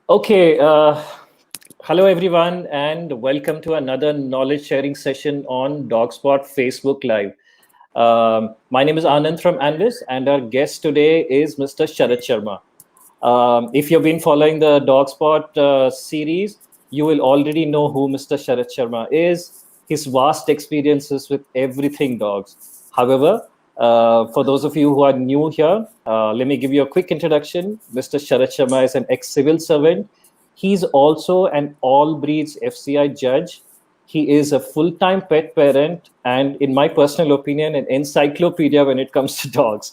Okay, hello everyone, and welcome to another knowledge sharing session on Dogspot Facebook Live. My name is Anand from Anvis, and our guest today is Mr. Shharat Sharma. If you've been following the Dogspot series, you will already know who Mr. Shharat Sharma is, his vast experiences with everything dogs. However, for those of you who are new here, let me give you a quick introduction. Mr. Shharat Sharma is an ex-civil servant. He's also an all breeds FCI judge. He is a full-time pet parent, and in my personal opinion, an encyclopedia when it comes to dogs.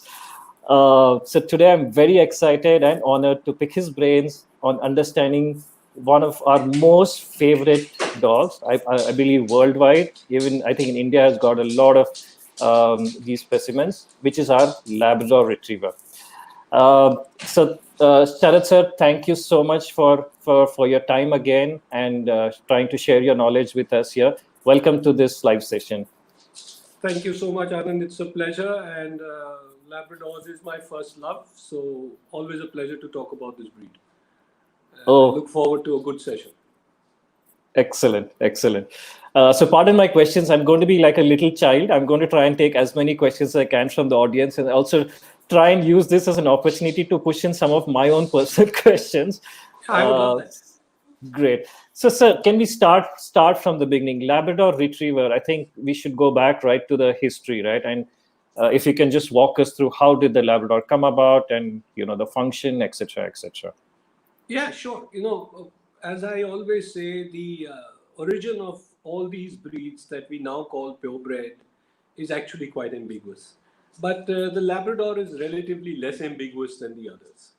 So today I'm very excited and honored to pick his brains on understanding one of our most favorite dogs. I believe worldwide, even I think in India has got a lot of these specimens, which is our Labrador Retriever. Sharath sir, thank you so much for your time again and trying to share your knowledge with us here. Welcome to this live session. Thank you so much, Anand. It's a pleasure, and Labradors is my first love, so always a pleasure to talk about this breed. I look forward to a good session. Excellent, excellent. So pardon my questions. I'm going to be like a little child. I'm going to try and take as many questions as I can from the audience, and also try and use this as an opportunity to push in some of my own personal questions. I would love that. Great. So, sir, can we start from the beginning? Labrador Retriever. I think we should go back right to the history, right? And if you can just walk us through how did the Labrador come about, and the function, etc., etc. Yeah, sure. As I always say, the origin of all these breeds that we now call purebred is actually quite ambiguous. But the Labrador is relatively less ambiguous than the others.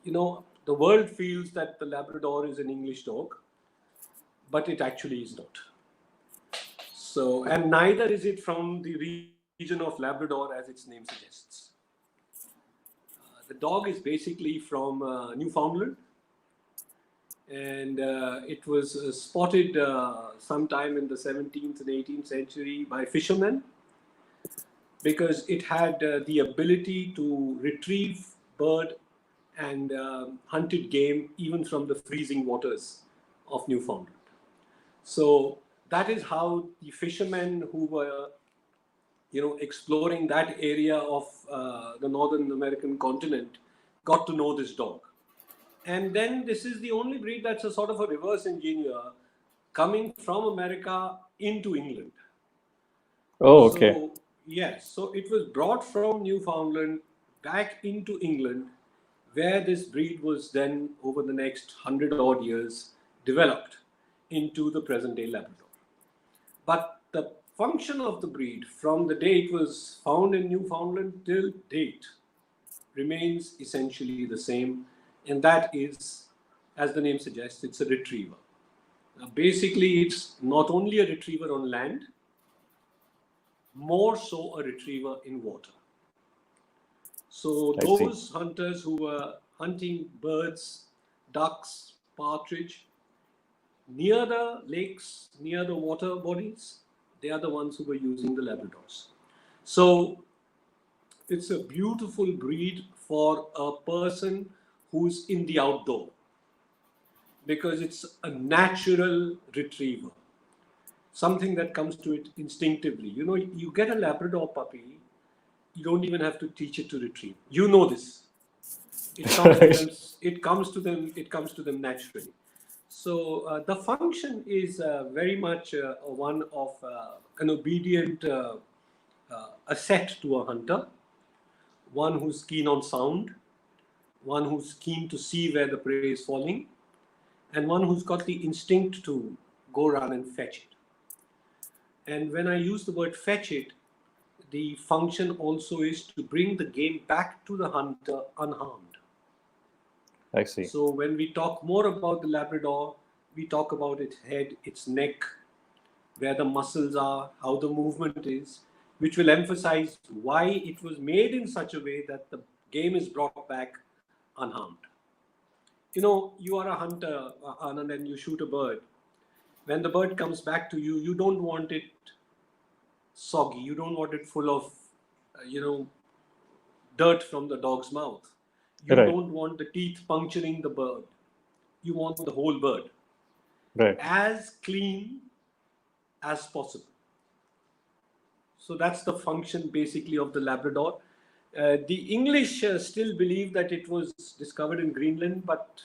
The world feels that the Labrador is an English dog, but it actually is not. So, and neither is it from the region of Labrador as its name suggests. The dog is basically from Newfoundland, and it was spotted sometime in the 17th and 18th century by fishermen because it had the ability to retrieve bird and hunted game even from the freezing waters of Newfoundland. So that is how the fishermen who were exploring that area of the Northern American continent got to know this dog. And then this is the only breed that's a sort of a reverse engineer coming from America into England. Oh, okay. So, yes, so it was brought from Newfoundland back into England, where this breed was then, over the next 100 odd years, developed into the present day Labrador. But the function of the breed from the day it was found in Newfoundland till date remains essentially the same, and that is, as the name suggests, it's a retriever. Basically, it's not only a retriever on land, more so a retriever in water. So those hunters who were hunting birds, ducks, partridge, near the lakes, near the water bodies, they are the ones who were using the Labradors. So it's a beautiful breed for a person who's in the outdoor because it's a natural retriever, something that comes to it instinctively. You get a Labrador puppy, you don't even have to teach it to retrieve. You know this. It comes to them naturally. So the function is very much one of an obedient asset to a hunter, one who's keen on sound, one who's keen to see where the prey is falling, and one who's got the instinct to go run and fetch it. And when I use the word fetch it, the function also is to bring the game back to the hunter unharmed. I see. So when we talk more about the Labrador, we talk about its head, its neck, where the muscles are, how the movement is, which will emphasize why it was made in such a way that the game is brought back unharmed. You are a hunter, Anand, and you shoot a bird. When the bird comes back to you, you don't want it soggy. You don't want it full of, dirt from the dog's mouth. You Right. don't want the teeth puncturing the bird. You want the whole bird Right. as clean as possible. So that's the function basically of the Labrador. The English still believe that it was discovered in Greenland, but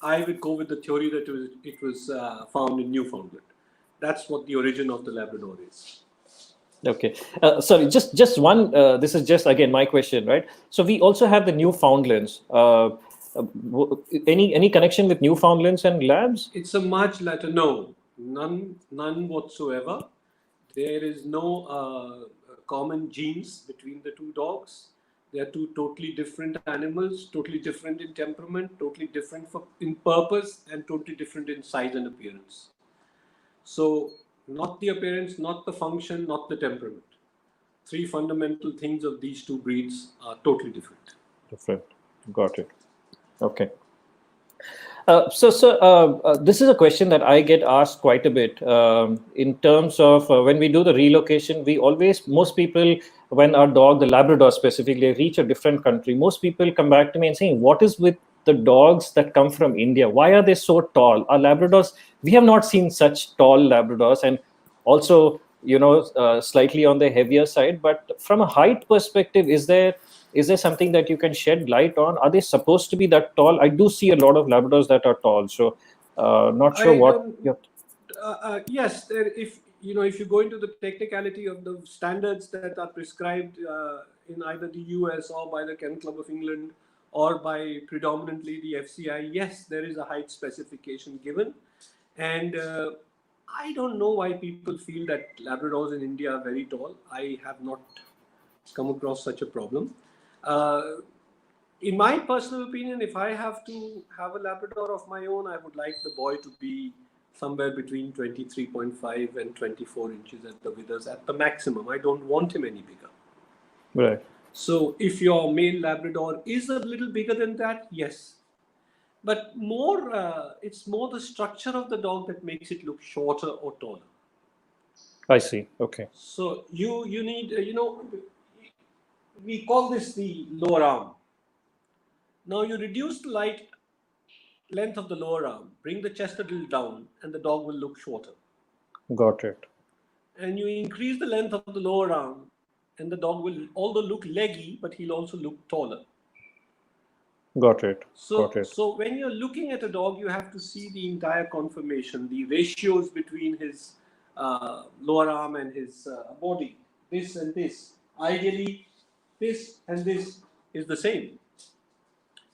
I would go with the theory that it was found in Newfoundland. That's what the origin of the Labrador is. Okay. Sorry, just one. This is just again my question, right? So we also have the Newfoundlands. Any connection with Newfoundlands and labs? It's a much latter. No, none whatsoever. There is no common genes between the two dogs. They are two totally different animals, totally different in temperament, totally different in purpose, and totally different in size and appearance. So, not the appearance, not the function, not the temperament. Three fundamental things of these two breeds are totally different. Different. Got it. Okay. This is a question that I get asked quite a bit in terms of when we do the relocation. Most people, when our dog, the Labrador specifically, reach a different country, most people come back to me and saying, what is with the dogs that come from India? Why are they so tall? Our Labradors, we have not seen such tall Labradors, and also, slightly on the heavier side. But from a height perspective, is there something that you can shed light on? Are they supposed to be that tall? I do see a lot of Labradors that are tall, so not sure I what. don't. Yes, if if you go into the technicality of the standards that are prescribed in either the US or by the Kennel Club of England or by predominantly the FCI, yes, there is a height specification given, and I don't know why people feel that Labradors in India are very tall. I have not come across such a problem. Uh, in my personal opinion, if I have to have a Labrador of my own, I would like the boy to be somewhere between 23.5 and 24 inches at the withers at the maximum. I don't want him any bigger. Right. So if your male Labrador is a little bigger than that, yes. But it's more the structure of the dog that makes it look shorter or taller. I see. Okay. So you need, we call this the lower arm. Now you reduce the length of the lower arm, bring the chest a little down, and the dog will look shorter. Got it. And you increase the length of the lower arm, and the dog will, although look leggy, but he'll also look taller. Got it. So when you're looking at a dog, you have to see the entire conformation, the ratios between his lower arm and his body. This and this. Ideally, this and this is the same.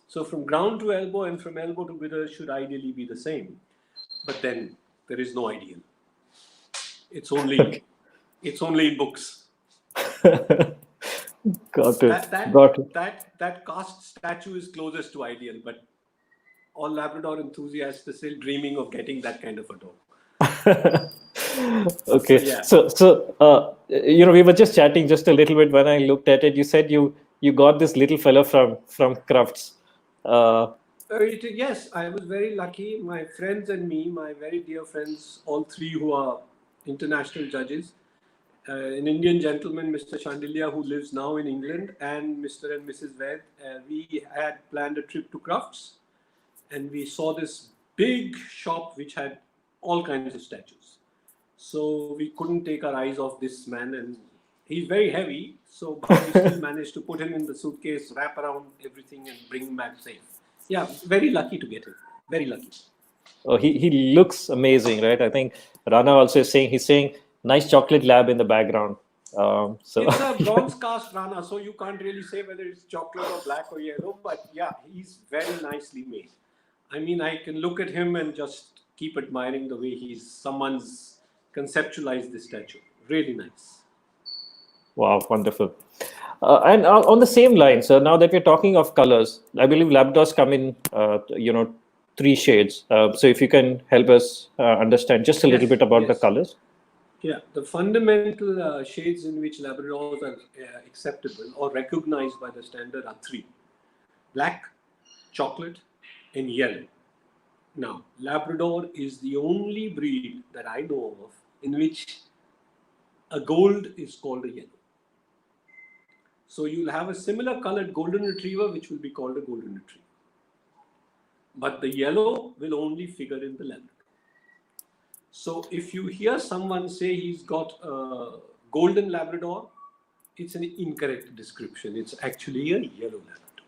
So from ground to elbow and from elbow to withers should ideally be the same. But then there is no ideal. It's only in books. Got it. That cast statue is closest to ideal, but all Labrador enthusiasts are still dreaming of getting that kind of a dog. Okay. So, yeah. So we were just chatting just a little bit when I looked at it. You said you got this little fellow from Crufts. Yes, I was very lucky. My friends and me, my very dear friends, all three who are international judges, an Indian gentleman, Mr. Chandelier, who lives now in England, and Mr. and Mrs. Ved, we had planned a trip to Crufts, and we saw this big shop which had all kinds of statues. So we couldn't take our eyes off this man, and he's very heavy, so but we still managed to put him in the suitcase, wrap around everything, and bring him back safe. Yeah, very lucky to get him. Very lucky. Oh, he looks amazing, right? I think Rana also is saying nice chocolate lab in the background. So it's a bronze cast Rana, so you can't really say whether it's chocolate or black or yellow. But yeah, he's very nicely made. I mean, I can look at him and just keep admiring the way someone's conceptualized this statue. Really nice. Wow, wonderful. And on the same line, so now that we're talking of colors, I believe Labradors come in, 3 shades. So if you can help us understand just a little bit about the colors. Yeah, the fundamental shades in which Labradors are acceptable or recognized by the standard are 3: black, chocolate, and yellow. Now, Labrador is the only breed that I know of in which a gold is called a yellow. So you'll have a similar colored golden retriever, which will be called a golden retriever. But the yellow will only figure in the Labrador. So if you hear someone say he's got a golden Labrador, it's an incorrect description. It's actually a yellow Labrador.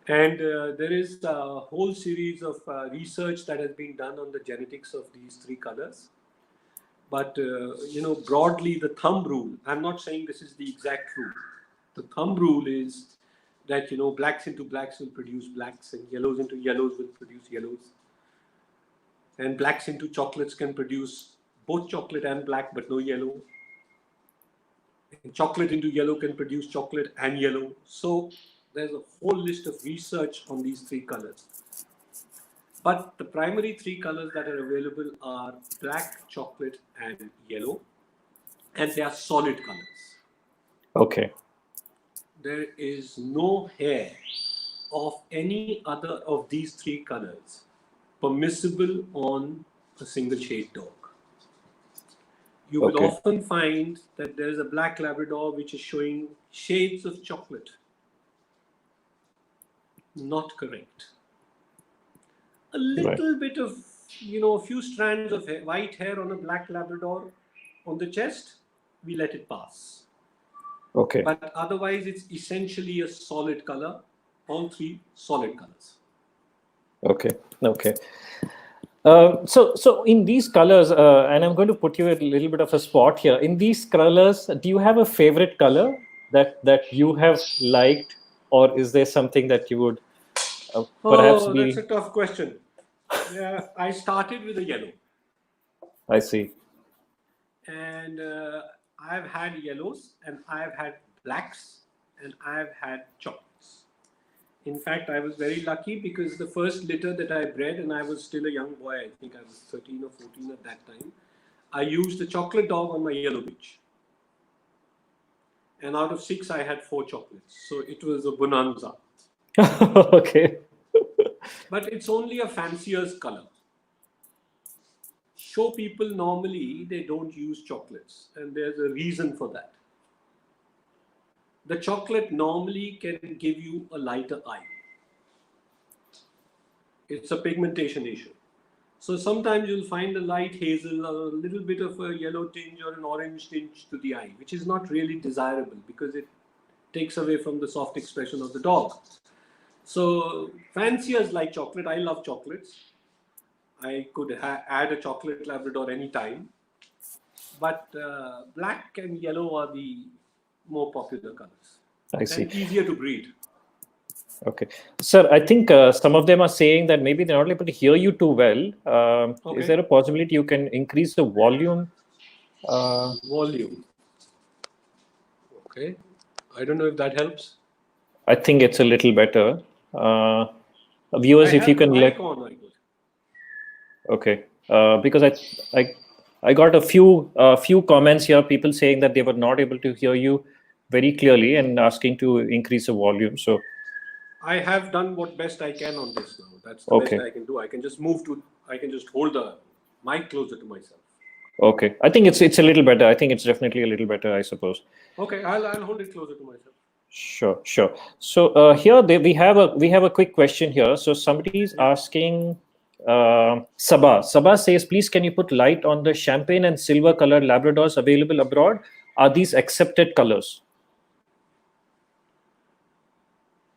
And there is a whole series of research that has been done on the genetics of these three colors. But, broadly, the thumb rule, I'm not saying this is the exact rule. The thumb rule is that, blacks into blacks will produce blacks and yellows into yellows will produce yellows. And blacks into chocolates can produce both chocolate and black, but no yellow. And chocolate into yellow can produce chocolate and yellow. So there's a whole list of research on these three colors. But the primary three colors that are available are black, chocolate, and yellow. And they are solid colors. Okay. There is no hair of any other of these three colors permissible on a single shade dog. You will often find that there is a black Labrador which is showing shades of chocolate. Not correct. A little bit of, a few strands of white hair on a black Labrador on the chest, we let it pass. Okay. But otherwise, it's essentially a solid color, all three solid colors. Okay. So in these colors, and I'm going to put you a little bit of a spot here. In these colors, do you have a favorite color that you have liked, or is there something that you would perhaps be? That's a tough question. Yeah, I started with a yellow. I see. And I've had yellows, and I've had blacks, and I've had chocolates. In fact, I was very lucky because the first litter that I bred, and I was still a young boy, I think I was 13 or 14 at that time, I used a chocolate dog on my yellow bitch. And out of 6, I had 4 chocolates. So it was a bonanza. Okay. But it's only a fancier's color. Show people normally, they don't use chocolates. And there's a reason for that. The chocolate normally can give you a lighter eye. It's a pigmentation issue. So sometimes you'll find a light hazel, or a little bit of a yellow tinge or an orange tinge to the eye, which is not really desirable because it takes away from the soft expression of the dog. So fanciers like chocolate. I love chocolates. I could add a chocolate Labrador anytime. But black and yellow are the more popular colors. I see. And easier to breed. Okay. Sir, I think some of them are saying that maybe they're not able to hear you too well. Is there a possibility you can increase the volume? Volume. Okay. I don't know if that helps. I think it's a little better. Viewers, if you can let. Okay. Because I got a few comments here, people saying that they were not able to hear you very clearly and asking to increase the volume. So I have done what best I can on this now. That's the best I can do. I can just hold the mic closer to myself. Okay. I think it's a little better. I think it's definitely a little better, I suppose. Okay, I'll hold it closer to myself. Sure. So here we have a quick question here. So somebody is asking, Sabah says, please can you put light on the champagne and silver colored Labradors available abroad? Are these accepted colors?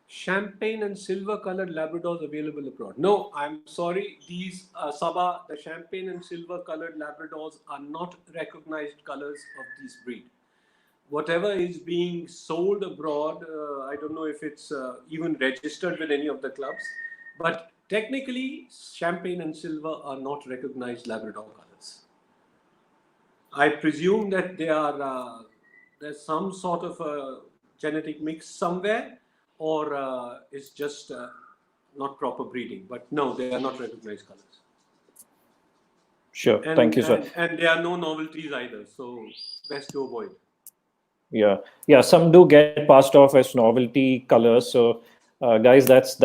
Champagne and silver colored Labradors available abroad. No, I'm sorry. These Sabah, the champagne and silver colored Labradors are not recognized colors of this breed. Whatever is being sold abroad, I don't know if it's even registered with any of the clubs, but technically champagne and silver are not recognized Labrador colors. I presume that they are there's some sort of a genetic mix somewhere, or it's just not proper breeding. But no, they are not recognized colors. Sure, thank you, sir. And there are no novelties either, so best to avoid. Yeah. Some do get passed off as novelty colors. So, guys, that's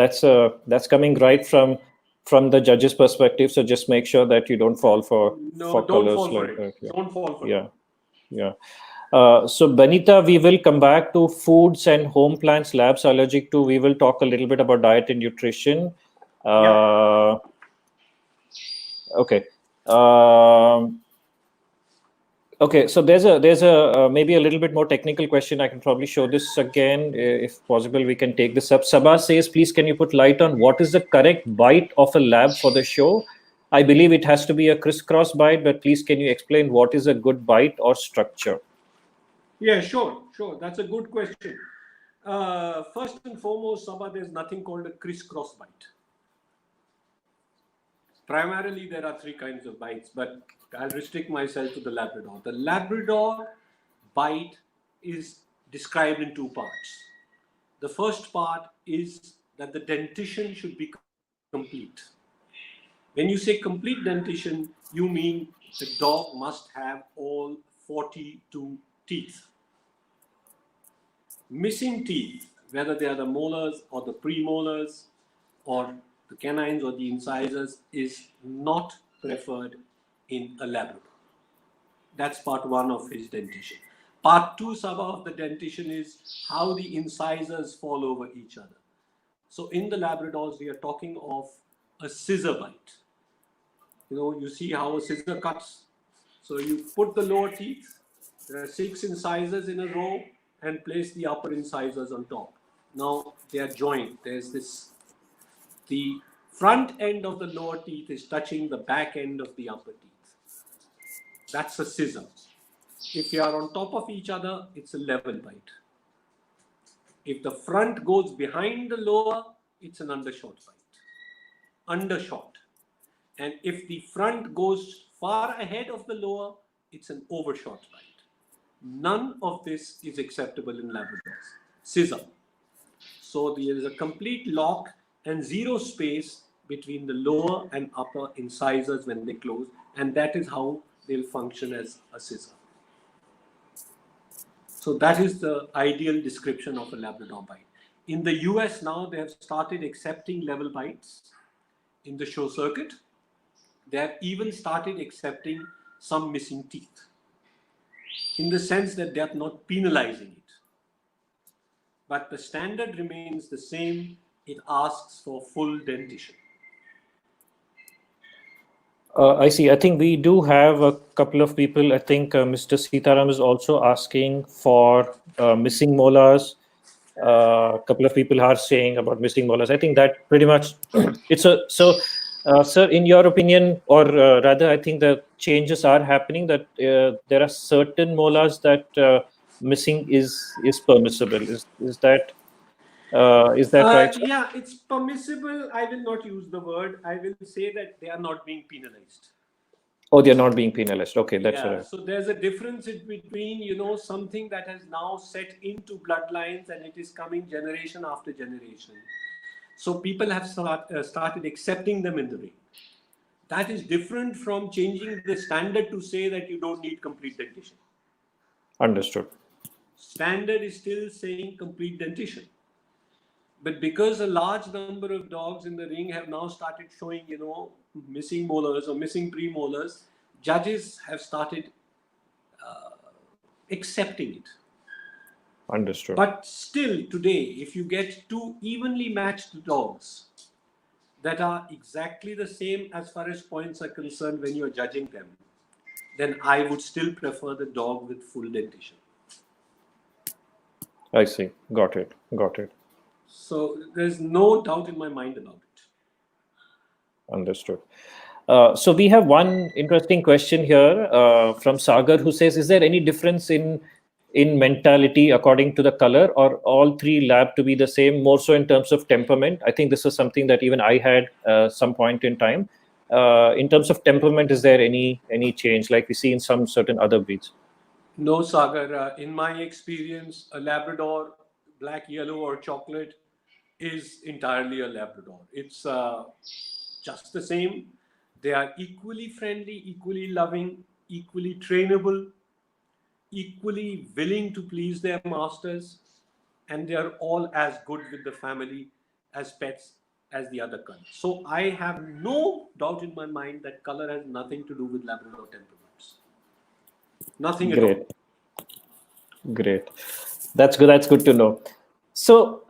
coming right from the judge's perspective. So just make sure that you don't fall for colors like that. Don't fall for it. Yeah. So Banita, we will come back to foods and home plants labs allergic to. We will talk a little bit about diet and nutrition. Okay. Okay, so there's a maybe a little bit more technical question. I can probably show this again if possible. We can take this up. Sabha says, please can you put light on what is the correct bite of a lab for the show? I believe it has to be a crisscross bite, but please can you explain what is a good bite or structure? Yeah, sure. That's a good question. First and foremost, Sabha, there's nothing called a crisscross bite. Primarily, there are three kinds of bites, but I'll restrict myself to the Labrador. The Labrador bite is described in two parts. The first part is that the dentition should be complete. When you say complete dentition, you mean the dog must have all 42 teeth. Missing teeth, whether they are the molars or the premolars or the canines or the incisors, is not preferred in a Labrador. That's part one of his dentition. Part two, Sabha, of the dentition is how the incisors fall over each other. So in the Labradors, we are talking of a scissor bite. You see how a scissor cuts. So you put the lower teeth, there are 6 incisors in a row, and place the upper incisors on top. Now they are joined. There's this, the front end of the lower teeth is touching the back end of the upper teeth. That's a scissor. If you are on top of each other, it's a level bite. If the front goes behind the lower, it's an undershot bite. Undershot. And if the front goes far ahead of the lower, it's an overshot bite. None of this is acceptable in Labradors. Scissor. So there is a complete lock and zero space between the lower and upper incisors when they close, and that is how they'll function as a scissor. So that is the ideal description of a Labrador bite. In the US now, they have started accepting level bites in the show circuit. They have even started accepting some missing teeth, in the sense that they are not penalizing it. But the standard remains the same. It asks for full dentition. I see. I think we do have a couple of people. I think Mr. Sitaram is also asking for missing molars. A couple of people are saying about missing molars. I think that pretty much it's a so. Sir, in your opinion, or rather, I think the changes are happening that there are certain molars that missing is permissible. Is that right, sir? Yeah, it's permissible. I will not use the word. I will say that they are not being penalized. Oh, they're not being penalized. Okay, that's yeah. right. So there's a difference between something that has now set into bloodlines and it is coming generation after generation. So people have started accepting them in the ring. That is different from changing the standard to say that you don't need complete dentition. Understood. Standard is still saying complete dentition. But because a large number of dogs in the ring have now started showing, missing molars or missing premolars, judges have started accepting it. Understood. But still today, if you get two evenly matched dogs that are exactly the same as far as points are concerned when you're judging them, then I would still prefer the dog with full dentition. I see. Got it. So there's no doubt in my mind about it. Understood. So we have one interesting question here from Sagar, who says, is there any difference in mentality according to the color, or all three lab to be the same, more so in terms of temperament? I think this is something that even I had some point in time. In terms of temperament, is there any change like we see in some certain other breeds? No, Sagar. In my experience, a Labrador, black, yellow, or chocolate is entirely a Labrador. It's just the same. They are equally friendly, equally loving, equally trainable, equally willing to please their masters, and they are all as good with the family as pets as the other colors. So I have no doubt in my mind that color has nothing to do with Labrador temperaments. Nothing at all. Great. That's good. That's good to know. So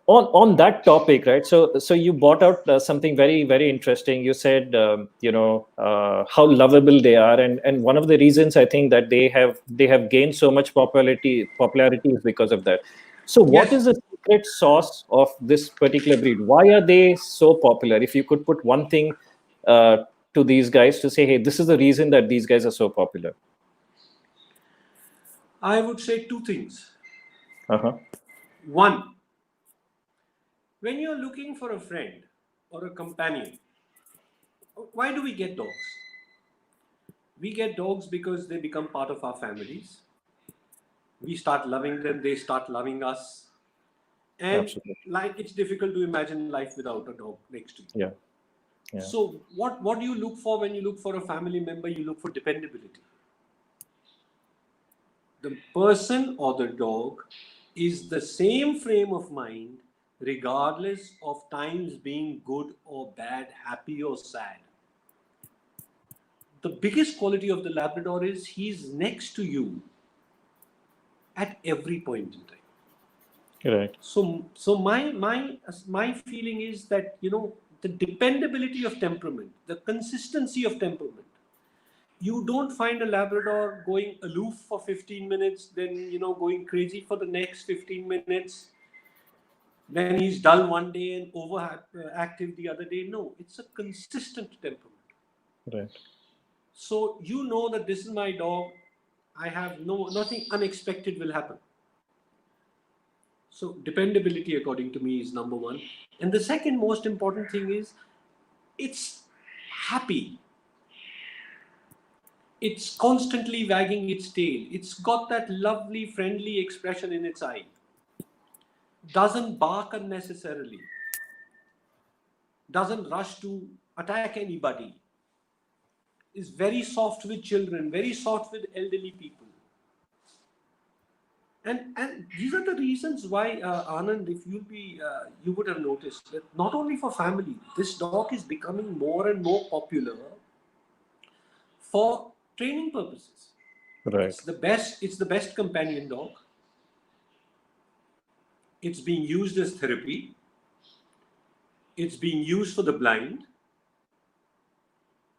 on that topic, right? So you brought out something very very interesting. You said how lovable they are, and one of the reasons I think that they have gained so much popularity is because of that. So what is Yes, the secret sauce of this particular breed? Why are they so popular? If you could put one thing uh, to these guys to say, hey, this is the reason that these guys are so popular. I would say two things. Uh-huh. One, when you're looking for a friend or a companion, why do we get dogs? We get dogs because they become part of our families. We start loving them, they start loving us. And Absolutely. like it's difficult to imagine life without a dog next to you. Yeah. Yeah. So what do you look for when you look for a family member? You look for dependability. The person or the dog is the same frame of mind regardless of times being good or bad, happy or sad. The biggest quality of the Labrador is he's next to you at every point in time. Right. So my feeling is that the dependability of temperament, the consistency of temperament. You don't find a Labrador going aloof for 15 minutes, then going crazy for the next 15 minutes. Then he's dull one day and overactive the other day. No, it's a consistent temperament. Right. So you know that this is my dog. I have nothing unexpected will happen. So dependability, according to me, is number one. And the second most important thing is it's happy. It's constantly wagging its tail. It's got that lovely, friendly expression in its eye. Doesn't bark unnecessarily. Doesn't rush to attack anybody. Is very soft with children, very soft with elderly people. And these are the reasons why, Anand, if you would have noticed that not only for family, this dog is becoming more and more popular for training purposes. Right. It's the best companion dog. It's being used as therapy. It's being used for the blind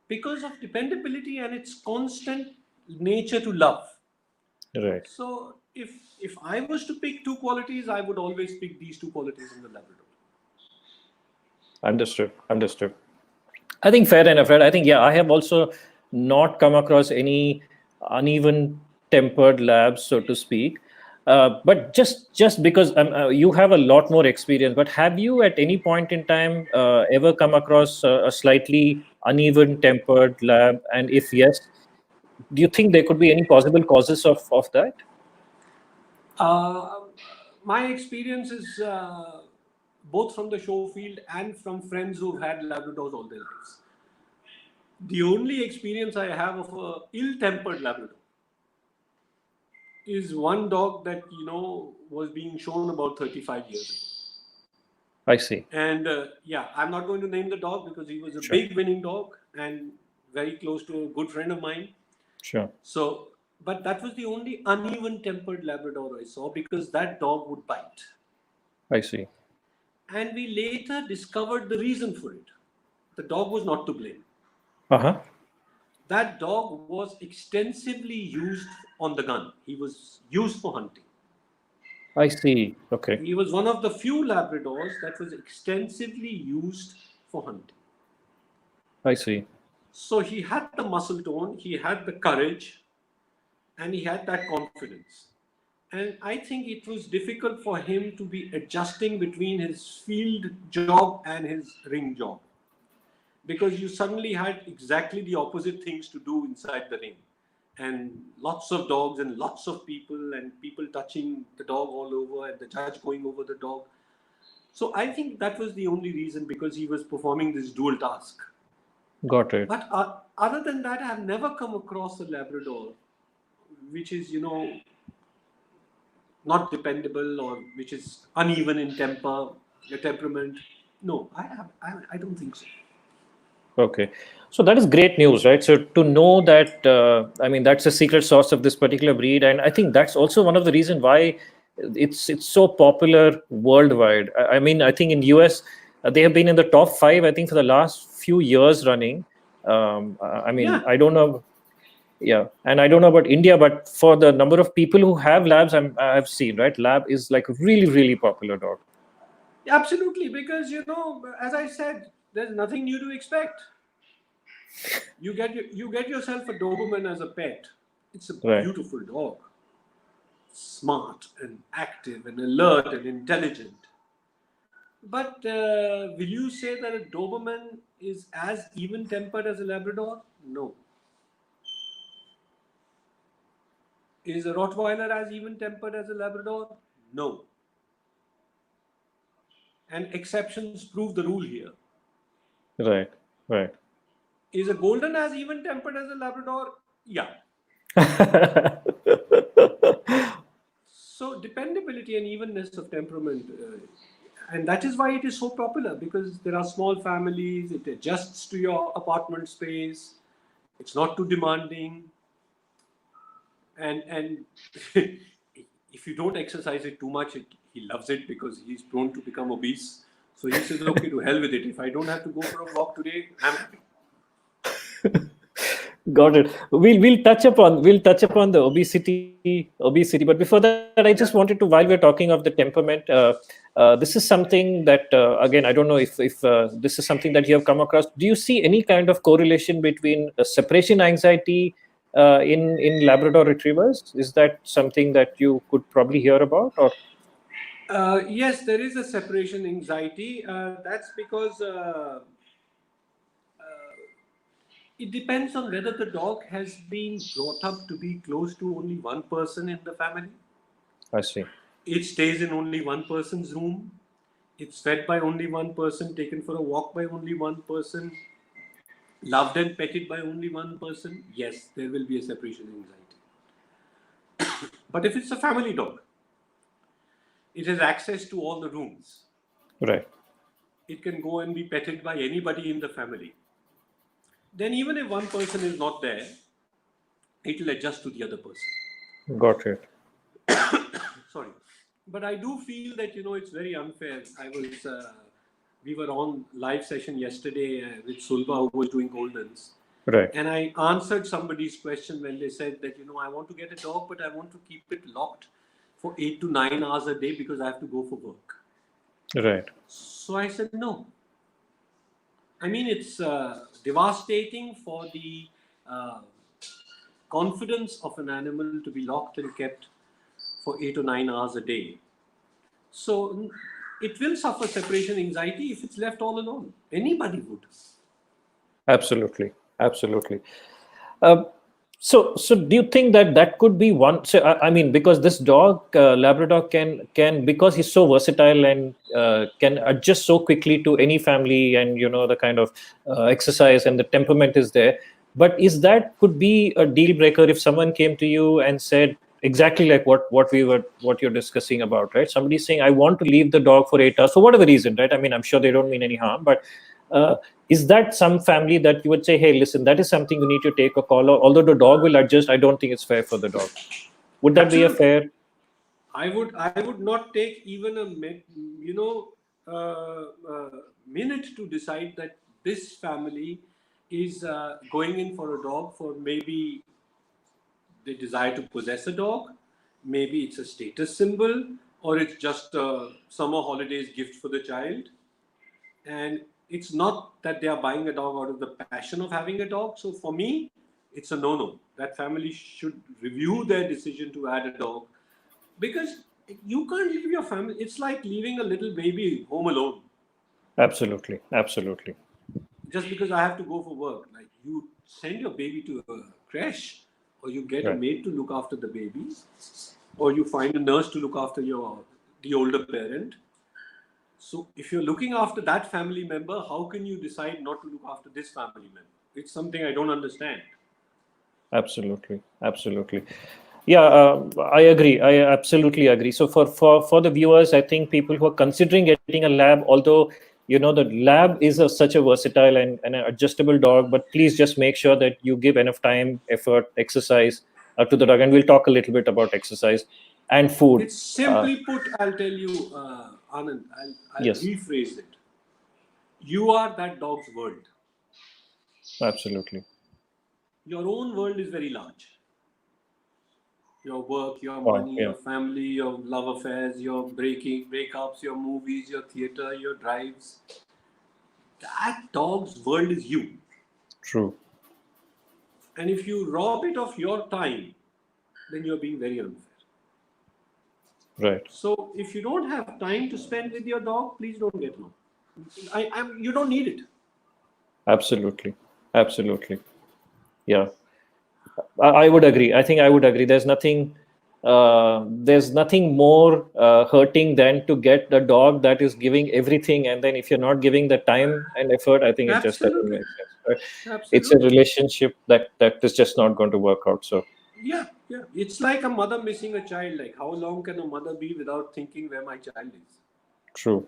because of dependability and its constant nature to love. Right. So if I was to pick two qualities, I would always pick these two qualities in the Labrador. Understood. Understood. I think fair enough, right? I think, yeah, I have also not come across any uneven tempered labs, so to speak. But just because you have a lot more experience, but have you at any point in time ever come across a slightly uneven tempered lab? And if yes, do you think there could be any possible causes of that? Uh, my experience is both from the show field and from friends who've had Labradors all their lives. The only experience I have of a ill-tempered Labrador is one dog that was being shown about 35 years ago. I see. And yeah, I'm not going to name the dog because he was a Sure. big winning dog and very close to a good friend of mine. Sure. So, but that was the only uneven tempered Labrador I saw because that dog would bite. I see. And we later discovered the reason for it. The dog was not to blame. Uh-huh. That dog was extensively used on the gun. He was used for hunting. I see. Okay. He was one of the few Labradors that was extensively used for hunting. I see. So he had the muscle tone, he had the courage, and he had that confidence. And I think it was difficult for him to be adjusting between his field job and his ring job. Because you suddenly had exactly the opposite things to do inside the ring. And lots of dogs and lots of people and people touching the dog all over and the judge going over the dog. So I think that was the only reason because he was performing this dual task. Got it. But other than that, I have never come across a Labrador which is, not dependable or which is uneven in temperament. No, I don't think so. Okay. So that is great news, right? So to know that, that's a secret sauce of this particular breed, and I think that's also one of the reasons why it's so popular worldwide. I think in US they have been in the top 5, I think, for the last few years running. Yeah, I don't know, yeah, and I don't know about India, but for the number of people who have labs, I've seen, right? Lab is like a really, really popular dog. absolutely. Because as I said, there's nothing new to expect. You get yourself a Doberman as a pet. It's a Right. beautiful dog, smart and active and alert and intelligent. But will you say that a Doberman is as even tempered as a Labrador? No. Is a Rottweiler as even tempered as a Labrador? No. And exceptions prove the rule here. Right. Right. Is a Golden as even tempered as a Labrador? Yeah. So dependability and evenness of temperament, and that is why it is so popular, because there are small families, it adjusts to your apartment space, it's not too demanding, and if you don't exercise it too much, he loves it because he's prone to become obese. So he says, okay, to hell with it. If I don't have to go for a walk today, I'm happy. Got it. We'll touch upon the obesity. But before that, I just Yeah. wanted to, while we're talking of the temperament, this is something that again, I don't know if this is something that you have come across. Do you see any kind of correlation between separation anxiety in Labrador Retrievers? Is that something that you could probably hear about, or? Yes, there is a separation anxiety. That's because it depends on whether the dog has been brought up to be close to only one person in the family. I see. It stays in only one person's room. It's fed by only one person, taken for a walk by only one person, loved and petted by only one person. Yes, there will be a separation anxiety. But if it's a family dog, it has access to all the rooms. Right. It can go and be petted by anybody in the family. Then even if one person is not there, it will adjust to the other person. Got it. Sorry, but I do feel that it's very unfair. We were on live session yesterday with Sulba, who was doing Goldens, Right. and I answered somebody's question when they said that I want to get a dog, but I want to keep it locked for 8 to 9 hours a day because I have to go for work. Right. So I said no. I mean, it's devastating for the confidence of an animal to be locked and kept for 8 or 9 hours a day. So it will suffer separation anxiety if it's left all alone. Anybody would. Absolutely. Absolutely. So do you think that could be one? So because this dog Labrador can, because he's so versatile and can adjust so quickly to any family, and the kind of exercise and the temperament is there. But could be a deal breaker if someone came to you and said exactly like what you're discussing about, right? Somebody's saying, I want to leave the dog for 8 hours for whatever reason, right? I'm sure they don't mean any harm, but is that some family that you would say, hey, listen, that is something you need to take a call, although the dog will adjust, I don't think it's fair for the dog? Would that be a Absolutely. fair? I would not take even a minute to decide that this family is going in for a dog for maybe they desire to possess a dog, maybe it's a status symbol, or it's just a summer holidays gift for the child. And it's not that they are buying a dog out of the passion of having a dog. So for me, it's a no-no. That family should review their decision to add a dog, because you can't leave your family. It's like leaving a little baby home alone. Absolutely. Absolutely. Just because I have to go for work. Like, you send your baby to a creche, or you get a Right. maid to look after the baby, or you find a nurse to look after the older parent. So if you're looking after that family member, how can you decide not to look after this family member? It's something I don't understand. Absolutely. Absolutely. Yeah, I agree. I absolutely agree. So for the viewers, I think people who are considering getting a lab, although the lab is such a versatile and an adjustable dog, but please just make sure that you give enough time, effort, exercise to the dog. And we'll talk a little bit about exercise and food. It's simply put, I'll tell you, Anand, I'll Yes, rephrase it. You are that dog's world. absolutely. Your own world is very large. Your work, your Oh, money, yeah, your family, your love affairs, your breakups, your movies, your theater, your drives. That dog's world is you. true. And if you rob it of your time, then you're being very unfair. Right. So if you don't have time to spend with your dog, please don't get one. You don't need it. Absolutely. Absolutely. Yeah. I would agree. I think I would agree. There's nothing more hurting than to get the dog that is giving everything, and then if you're not giving the time and effort, I think it just doesn't Absolutely. make sense. Right? It's a Absolutely. relationship that is just not going to work out. So Yeah. It's like a mother missing a child. Like, how long can a mother be without thinking where my child is? true.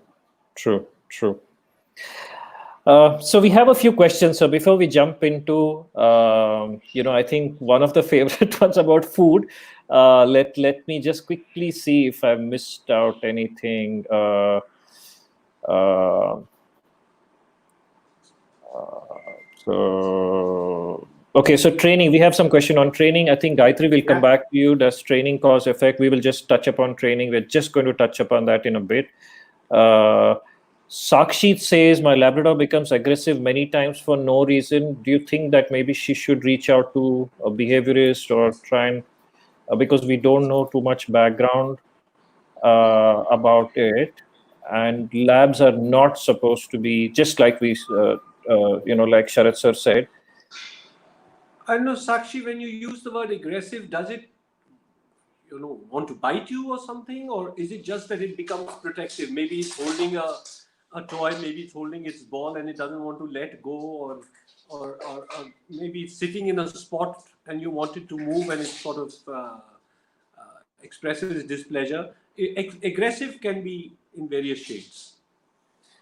So we have a few questions. So before we jump into, I think one of the favorite ones about food. Let me just quickly see if I missed out anything. Okay, so training. We have some question on training. I think Gayatri will come back to you. Does training cause effect? We will just touch upon training. We're just going to touch upon that in a bit. Sakshi says, my Labrador becomes aggressive many times for no reason. Do you think that maybe she should reach out to a behaviorist or try and, because we don't know too much background about it, and labs are not supposed to be, just like we, like Shharat sir said. I know, Sakshi, when you use the word aggressive, does it, want to bite you or something? Or is it just that it becomes protective? Maybe it's holding a toy, maybe it's holding its ball and it doesn't want to let go, or maybe it's sitting in a spot and you want it to move and it sort of expresses displeasure. Aggressive can be in various shades.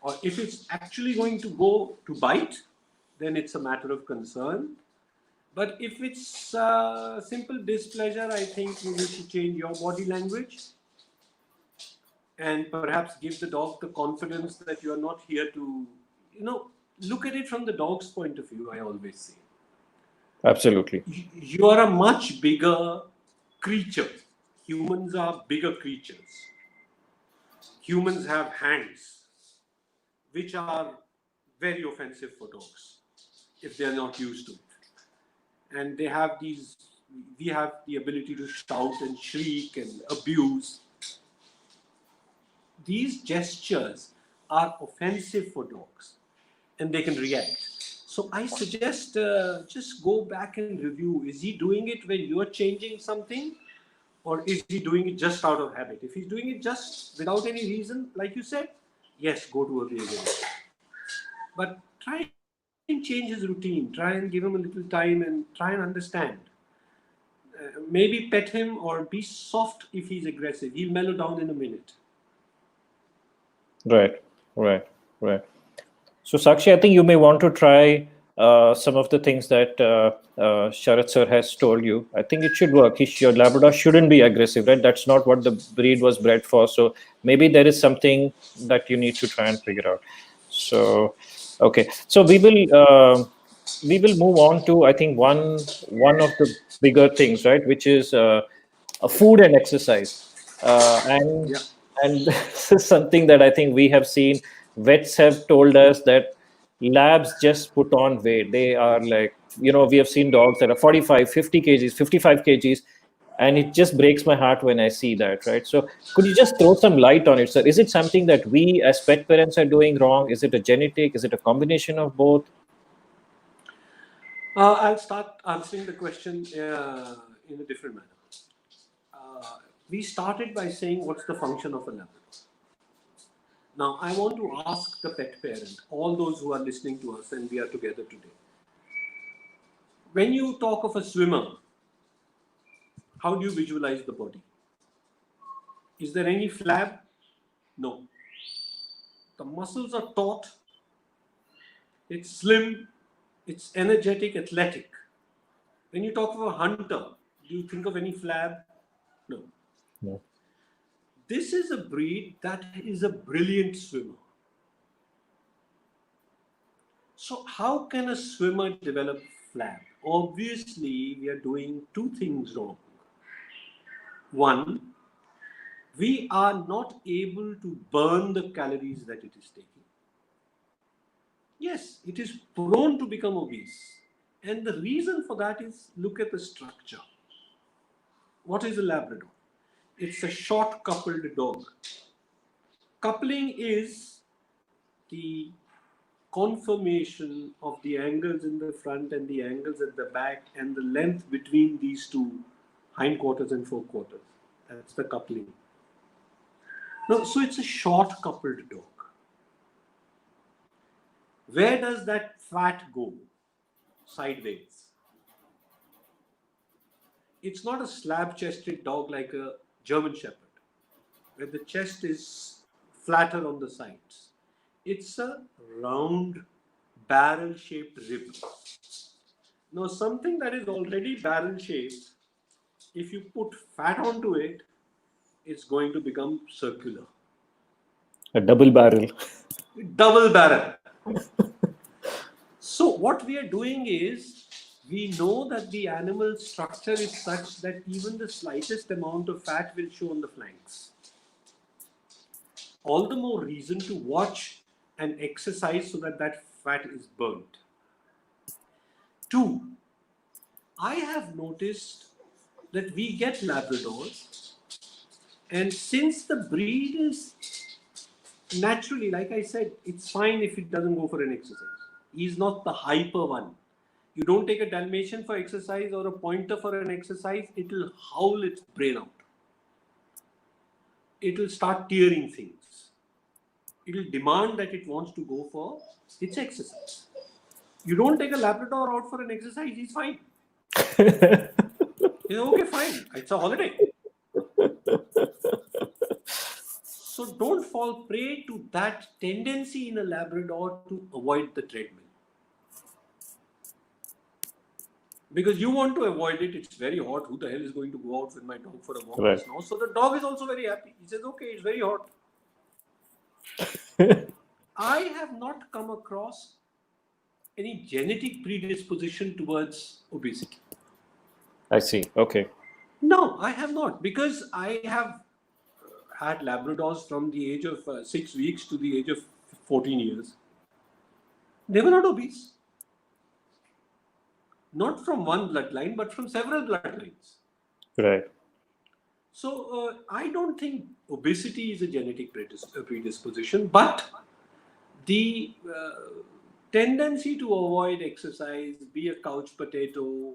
Or if it's actually going to go to bite, then it's a matter of concern. But if it's simple displeasure, I think you need to change your body language and perhaps give the dog the confidence that you are not here to, look at it from the dog's point of view, I always say. Absolutely. You are a much bigger creature. Humans are bigger creatures. Humans have hands, which are very offensive for dogs if they are not used to it. And we have the ability to shout and shriek and abuse. These gestures are offensive for dogs and they can react. So I suggest just go back and review. Is he doing it when you're changing something, or is he doing it just out of habit? If he's doing it just without any reason, like you said, yes, go to a behaviorist. But try and change his routine. Try and give him a little time and try and understand. Maybe pet him or be soft if he's aggressive. He'll mellow down in a minute. Right. So Sakshi, I think you may want to try some of the things that Shharat sir has told you. I think it should work. Your Labrador shouldn't be aggressive, right? That's not what the breed was bred for. So maybe there is something that you need to try and figure out. So, okay. So we will move on to, I think, one of the bigger things, right? Which is food and exercise. And this is something that I think we have seen. Vets have told us that labs just put on weight. They are like, we have seen dogs that are 45, 50 kgs, 55 kgs. And it just breaks my heart when I see that, right? So could you just throw some light on it, sir? Is it something that we as pet parents are doing wrong? Is it a genetic? Is it a combination of both? I'll start answering the question in a different manner. We started by saying, what's the function of a Labrador? Now, I want to ask the pet parent, all those who are listening to us, and we are together today. When you talk of a swimmer, how do you visualize the body? Is there any flab? No. The muscles are taut. It's slim. It's energetic, athletic. When you talk of a hunter, do you think of any flab? No. No. This is a breed that is a brilliant swimmer. So how can a swimmer develop flab? Obviously, we are doing two things wrong. One, we are not able to burn the calories that it is taking. Yes, it is prone to become obese. And the reason for that is, look at the structure. What is a Labrador? It's a short coupled dog. Coupling is the conformation of the angles in the front and the angles at the back and the length between these two hindquarters and forequarters. That's the coupling. No, so it's a short coupled dog. Where does that fat go? Sideways. It's not a slab-chested dog like a German Shepherd, where the chest is flatter on the sides. It's a round, barrel-shaped rib. Now, something that is already barrel-shaped, if you put fat onto it, it's going to become circular. A double barrel. Double barrel. So what we are doing is, we know that the animal structure is such that even the slightest amount of fat will show on the flanks. All the more reason to watch and exercise so that that fat is burnt. 2, I have noticed that we get Labradors, and since the breed is naturally, like I said, it's fine if it doesn't go for an exercise. He's not the hyper one. You don't take a Dalmatian for exercise or a pointer for an exercise, it will howl its brain out. It will start tearing things. It will demand that it wants to go for its exercise. You don't take a Labrador out for an exercise, he's fine. He's okay, fine. It's a holiday. So don't fall prey to that tendency in a Labrador to avoid the treadmill. Because you want to avoid it, it's very hot. Who the hell is going to go out with my dog for a walk Right. just now? So the dog is also very happy. He says, okay, it's very hot. I have not come across any genetic predisposition towards obesity. I see. Okay. No, I have not. Because I have had Labradors from the age of 6 weeks to the age of 14 years. They were not obese. Not from one bloodline, but from several bloodlines. Right. So I don't think obesity is a genetic predisposition, but the tendency to avoid exercise, be a couch potato,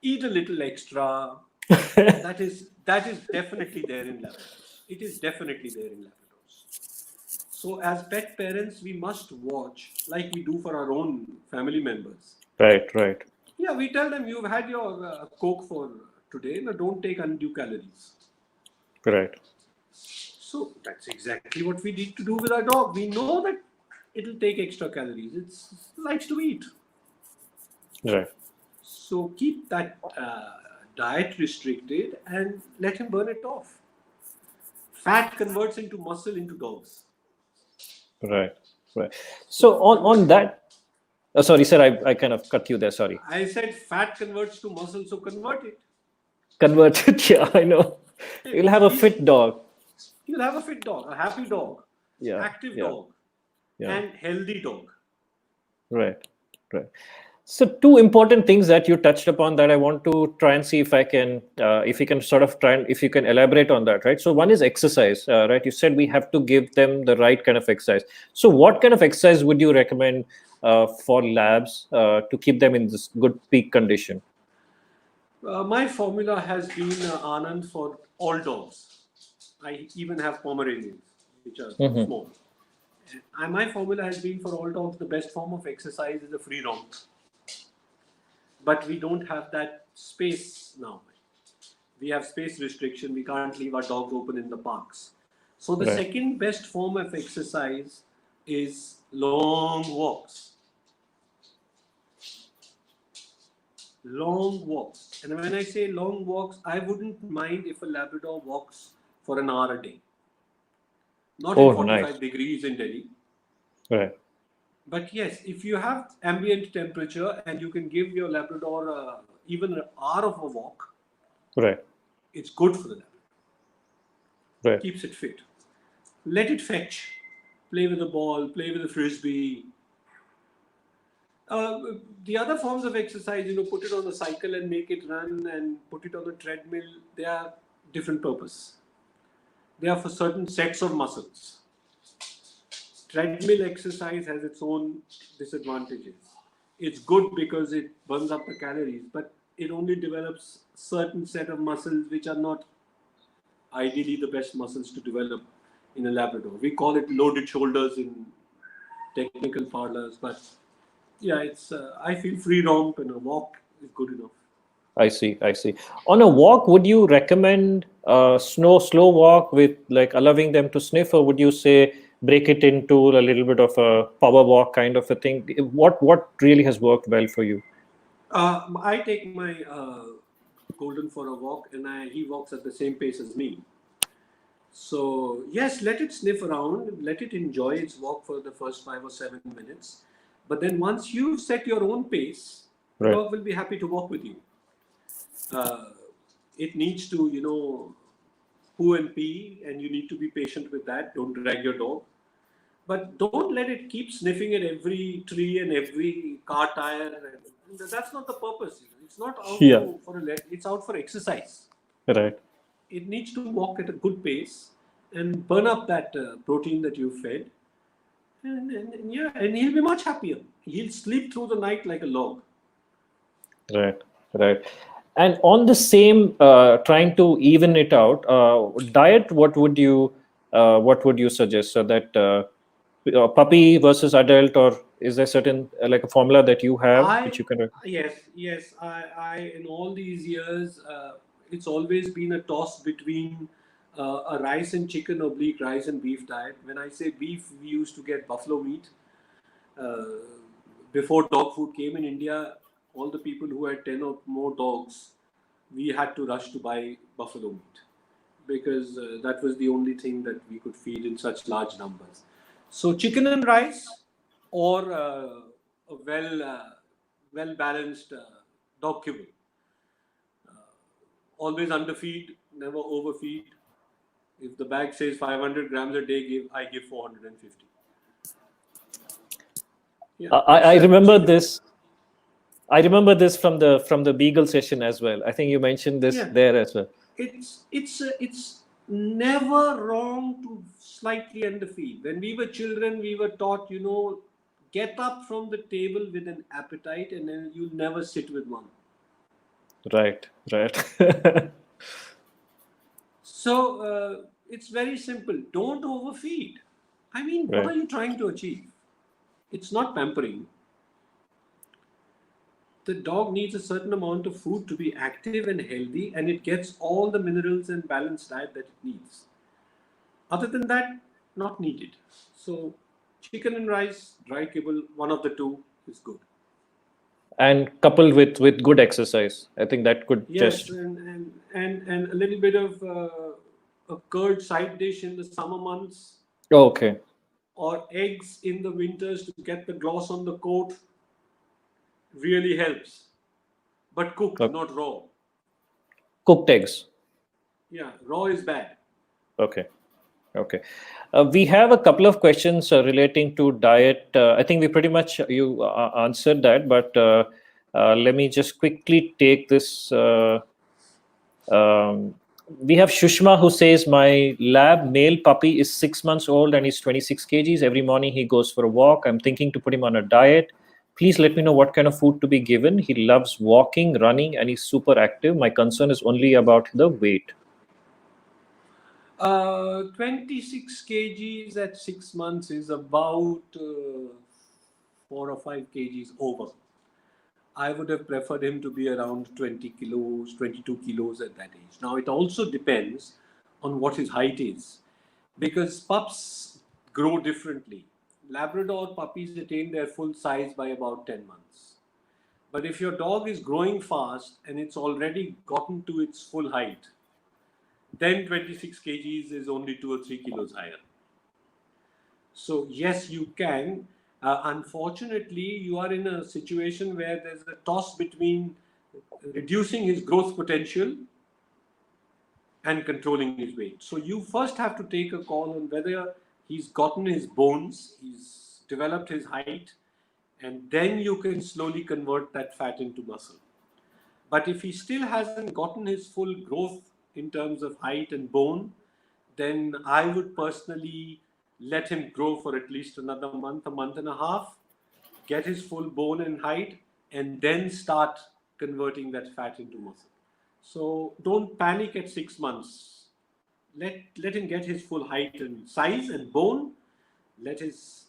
eat a little extra, that is definitely there in Labradors. It is definitely there in Labradors. So as pet parents, we must watch, like we do for our own family members. Right. Right. Yeah, we tell them, you've had your Coke for today, now don't take undue calories. Right. So that's exactly what we need to do with our dog. We know that it'll take extra calories. It likes to eat. Right. So keep that diet restricted and let him burn it off. Fat converts into muscle into dogs. Right. Right. So on that. Sorry, sir. I kind of cut you there. Sorry. I said fat converts to muscle, so convert it. Converted. Yeah, I know. You'll have a fit dog. You'll have a fit dog, a happy dog, Yeah. active Yeah. dog, Yeah. and healthy dog. Right. Right. So two important things that you touched upon that I want to try and see if I can, if you can sort of try and if you can elaborate on that, right? So one is exercise, right? You said we have to give them the right kind of exercise. So what kind of exercise would you recommend for labs to keep them in this good peak condition? My formula has been Anand for all dogs. I even have Pomeranians, which are small. And my formula has been for all dogs, the best form of exercise is a free romp. But we don't have that space now. We have space restriction. We can't leave our dogs open in the parks. So the Right. second best form of exercise is long walks. Long walks. And when I say long walks, I wouldn't mind if a Labrador walks for an hour a day. Not in Oh, 45 nice. degrees in Delhi. Right. But yes, if you have ambient temperature and you can give your Labrador even an hour of a walk, Right. it's good for the Labrador. Right. Keeps it fit. Let it fetch. Play with the ball, play with the frisbee. The other forms of exercise, put it on the cycle and make it run and put it on the treadmill, they are different purpose. They are for certain sets of muscles. Treadmill exercise has its own disadvantages. It's good because it burns up the calories, but it only develops certain set of muscles which are not ideally the best muscles to develop in a Labrador. We call it loaded shoulders in technical parlors, but yeah, it's. I feel free romp and a walk is good enough. I see. I see. On a walk, would you recommend slow walk with like allowing them to sniff, or would you say break it into a little bit of a power walk kind of a thing? What really has worked well for you? I take my Golden for a walk, and he walks at the same pace as me. So yes, let it sniff around, let it enjoy its walk for the first 5 or 7 minutes. But then once you've set your own pace, the Right. dog will be happy to walk with you. It needs to, poo and pee, and you need to be patient with that. Don't drag your dog. But don't let it keep sniffing at every tree and every car tire. And that's not the purpose. It's not out Yeah. it's out for exercise. Right. It needs to walk at a good pace and burn up that protein that you fed. And he'll be much happier. He'll sleep through the night like a log. Right. Right. And on the same, trying to even it out, diet. What would you suggest so that puppy versus adult, or is there certain like a formula that you have which you can? Yes. I in all these years, it's always been a toss between a rice and chicken oblique rice and beef diet. When I say beef, we used to get buffalo meat. Uh, Before dog food came in India, all the people who had 10 or more dogs, we had to rush to buy buffalo meat because that was the only thing that we could feed in such large numbers. So chicken and rice, or a well balanced dog kibble. Always underfeed, never overfeed. If the bag says 500 grams a day, I give 450. Yeah, I remember this. I remember this from the Beagle session as well. I think you mentioned this Yeah, there as well. it's never wrong to slightly underfeed. When we were children, we were taught, get up from the table with an appetite, and then you'll never sit with one. Right. Right. So it's very simple. Don't overfeed. I mean, what Right. are you trying to achieve? It's not pampering. The dog needs a certain amount of food to be active and healthy, and it gets all the minerals and balanced diet that it needs. Other than that, not needed. So, chicken and rice, dry kibble, one of the two is good. And coupled with good exercise, I think that could Yes, just. and a little bit of a curd side dish in the summer months, Oh, okay. or eggs in the winters to get the gloss on the coat really helps. But cooked, Okay. not raw. Cooked eggs. Yeah, raw is bad. Okay. Okay. We have a couple of questions relating to diet. I think we pretty much you answered that, but let me just quickly take this. Um, we have Shushma who says, my lab male puppy is 6 months old and he's 26 kgs. Every morning he goes for a walk. I'm thinking to put him on a diet. Please let me know what kind of food to be given. He loves walking, running, and he's super active. My concern is only about the weight. 26 kgs at 6 months is about 4 or 5 kgs over. I would have preferred him to be around 20 kilos, 22 kilos at that age. Now, it also depends on what his height is. because pups grow differently. Labrador puppies attain their full size by about 10 months. But if your dog is growing fast and it's already gotten to its full height, then 26 kgs is only 2 or 3 kilos higher. So yes, you can. Unfortunately, you are in a situation where there's a toss between reducing his growth potential and controlling his weight. So you first have to take a call on whether he's gotten his bones, he's developed his height, and then you can slowly convert that fat into muscle. But if he still hasn't gotten his full growth in terms of height and bone, then I would personally let him grow for at least another month, a month and a half, get his full bone and height, and then start converting that fat into muscle. So don't panic at 6 months. Let him get his full height and size and bone. Let his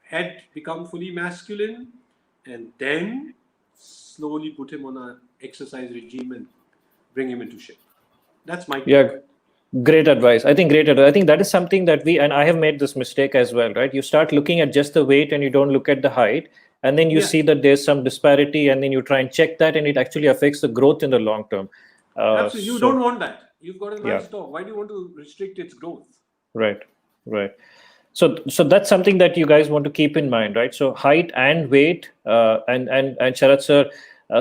head become fully masculine, and then slowly put him on an exercise regime and bring him into shape. That's my take. Yeah, great advice. I think great advice. I think that is something that and I have made this mistake as well, right? You start looking at just the weight and you don't look at the height. And then you see that there's some disparity, and then you try and check that, and it actually affects the growth in the long term. Absolutely. You don't want that. You've got a nice dog. Why do you want to restrict its growth? Right. So that's something that you guys want to keep in mind, right? So height and weight, and Shharat sir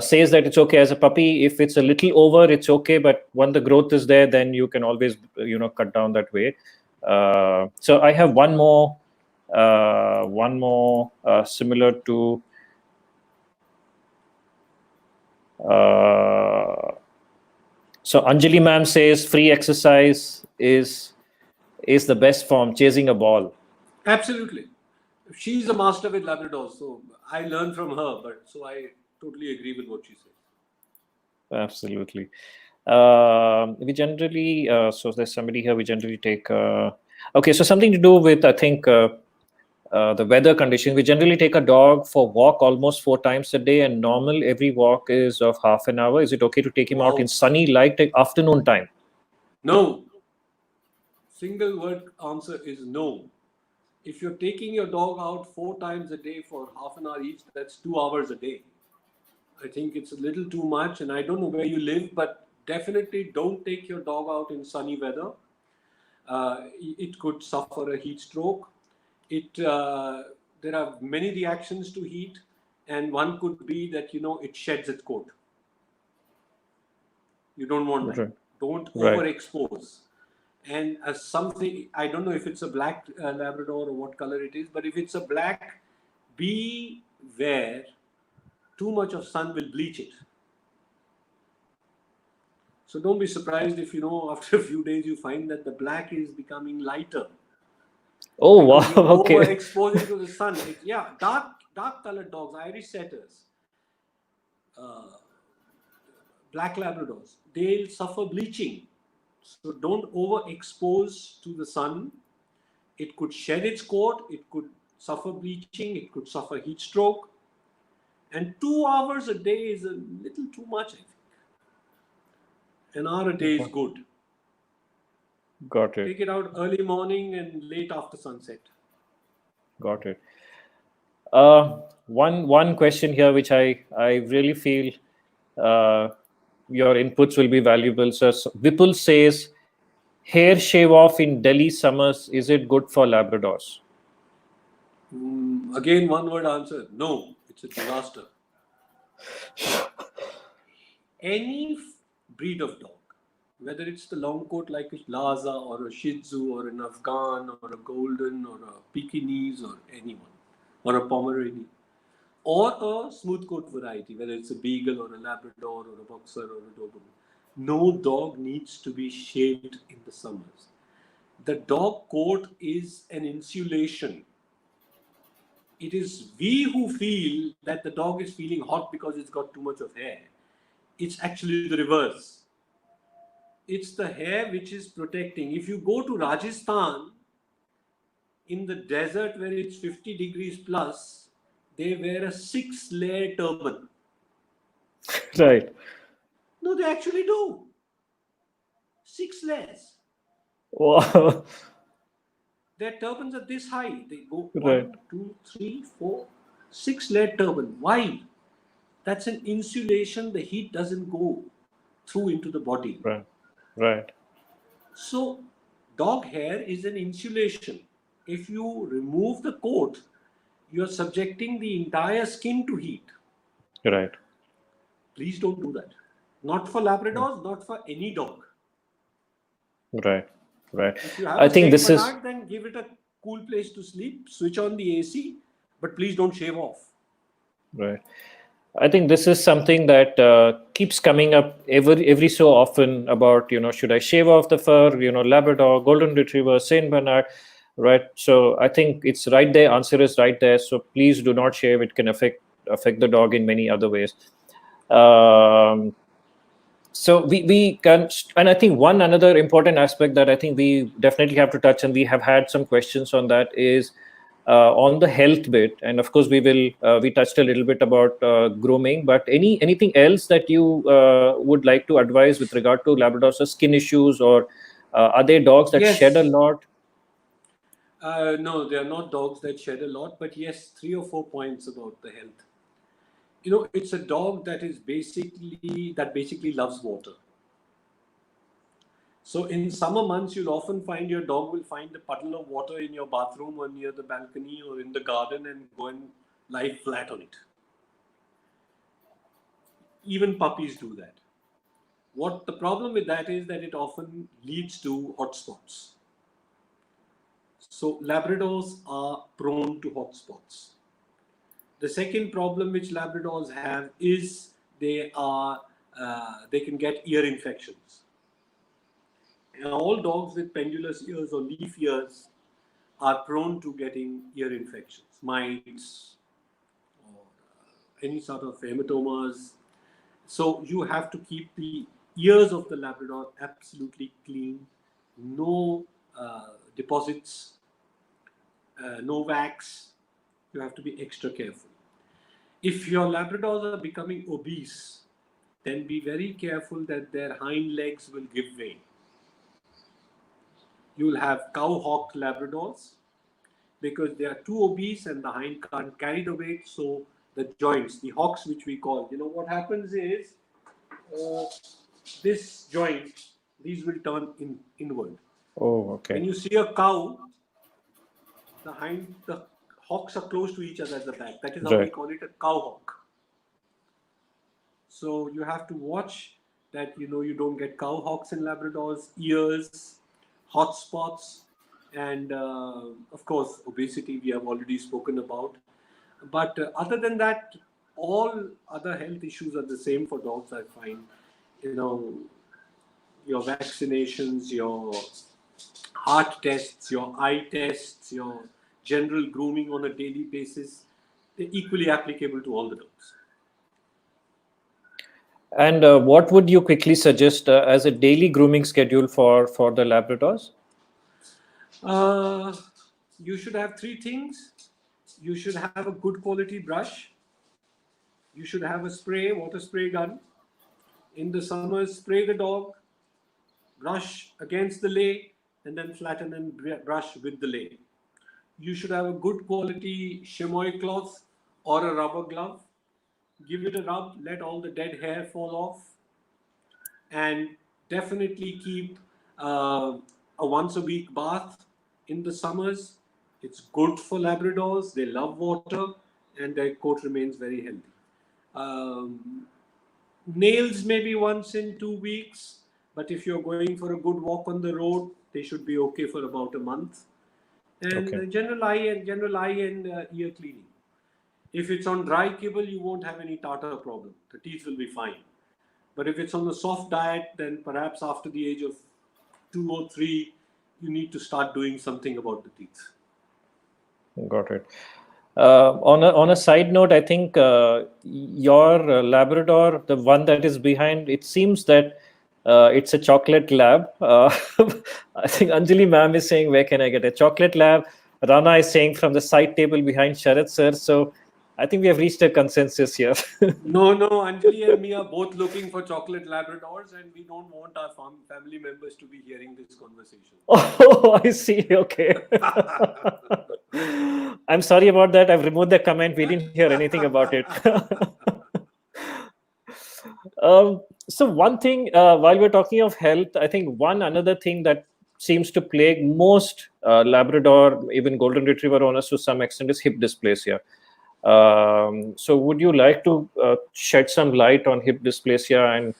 says that it's okay as a puppy. If it's a little over, it's okay. But when the growth is there, then you can always, cut down that weight. So I have one more similar to. So Anjali ma'am says free exercise is the best form, chasing a ball. Absolutely. She's a master with Labradors, so I learned from her, but so I totally agree with what she says. Absolutely. We generally, so there's somebody here, we generally take, okay, so something to do with, I think, the weather condition. We generally take a dog for walk almost 4 times a day, and normal every walk is of half an hour. Is it okay to take him out in sunny light afternoon time? No. Single word answer is no. If you're taking your dog out 4 times a day for half an hour each, that's 2 hours a day. I think it's a little too much, and I don't know where you live, but definitely don't take your dog out in sunny weather. It could suffer a heat stroke. There are many reactions to heat, and one could be that it sheds its coat. You don't want that. Right. Don't overexpose. And as something, I don't know if it's a black Labrador or what color it is, but if it's a black, beware. Too much of sun will bleach it. So don't be surprised if after a few days you find that the black is becoming lighter. Oh wow! Okay. Overexposing to the sun. Dark colored dogs, Irish setters, black Labradors, they'll suffer bleaching. So don't overexpose to the sun. It could shed its coat. It could suffer bleaching. It could suffer heat stroke. And 2 hours a day is a little too much, I think. An hour a day is good. Got it. Take it out early morning and late after sunset. Got it. One question here, which I really feel your inputs will be valuable. So Vipul says, hair shave off in Delhi summers, is it good for Labradors? Again, one word answer. No, it's a disaster. Any breed of dog, whether it's the long coat like a Lhasa or a Shih Tzu or an Afghan or a Golden or a Pekingese or anyone, or a Pomeranian, or a smooth coat variety, whether it's a Beagle or a Labrador or a Boxer or a Doberman, no dog needs to be shaved in the summers. The dog coat is an insulation. It is we who feel that the dog is feeling hot because it's got too much of hair. It's actually the reverse. It's the hair which is protecting. If you go to Rajasthan, in the desert where it's 50 degrees plus, they wear a 6-layer turban. Right. No, they actually do. 6 layers. Wow. Their turbans are this high. They go Right. 1, 2, 3, 4, 6 layer turban. Why? That's an insulation. The heat doesn't go through into the body. Right. Right. So, dog hair is an insulation. If you remove the coat, you are subjecting the entire skin to heat. Right. Please don't do that. Not for Labradors, not for any dog. Right. Right. If you have I a think Saint this is Bernard, then give it a cool place to sleep, switch on the AC, but please don't shave off. right. I think this is something that keeps coming up every so often about, should I shave off the fur, Labrador, Golden Retriever, Saint Bernard, right? So I think it's right there. Answer is right there. So please do not shave. It can affect the dog in many other ways. So we can, and I think one another important aspect that I think we definitely have to touch, and we have had some questions on that, is on the health bit. And of course we touched a little bit about grooming, but anything else that you would like to advise with regard to Labradors, or skin issues, or are there dogs that shed a Yes. lot? No, they are not dogs that shed a lot, but yes, 3 or 4 points about the health. It's a dog that basically loves water. So in summer months, you'll often find your dog will find a puddle of water in your bathroom or near the balcony or in the garden and go and lie flat on it. Even puppies do that. What the problem with that is that it often leads to hotspots. So Labradors are prone to hotspots. The second problem which Labradors have is they can get ear infections. And all dogs with pendulous ears or leaf ears are prone to getting ear infections, mites, or any sort of hematomas. So you have to keep the ears of the Labrador absolutely clean, no deposits, no wax. You have to be extra careful. If your Labradors are becoming obese, then be very careful that their hind legs will give way. You will have cow-hocked Labradors because they are too obese and the hind can't carry the weight. So the joints, the hocks, which we call, what happens is this joint, these will turn inward. Oh, okay. When you see a cow, the hocks are close to each other at the back. That is how we call it a cow hock. So you have to watch that you don't get cow hocks in Labradors, ears, hot spots, and of course obesity we have already spoken about. But other than that, all other health issues are the same for dogs, I find. Your vaccinations, your heart tests, your eye tests, your general grooming on a daily basis, they're equally applicable to all the dogs. And what would you quickly suggest as a daily grooming schedule for the Labradors? You should have 3 things. You should have a good quality brush. You should have a water spray gun. In the summers, spray the dog, brush against the lay, and then flatten and brush with the lay. You should have a good quality chamois cloth or a rubber glove. Give it a rub, let all the dead hair fall off, and definitely keep a once a week bath in the summers. It's good for Labradors. They love water and their coat remains very healthy. Nails maybe once in 2 weeks, but if you're going for a good walk on the road, they should be okay for about a month. And general eye and ear cleaning. If it's on dry kibble, you won't have any tartar problem. The teeth will be fine. But if it's on a soft diet, then perhaps after the age of 2 or 3, you need to start doing something about the teeth. Got it. On a side note, I think your Labrador, the one that is behind, it seems that it's a chocolate lab. I think Anjali ma'am is saying, where can I get a chocolate lab? Rana is saying from the side table behind Shharat sir. So I think we have reached a consensus here. No, Anjali and me are both looking for chocolate Labradors, and we don't want our family members to be hearing this conversation. Oh, I see. Okay. I'm sorry about that. I've removed the comment. We didn't hear anything about it. So one thing, while we're talking of health, I think one another thing that seems to plague most Labrador, even Golden Retriever owners to some extent, is hip dysplasia. So would you like to shed some light on hip dysplasia, and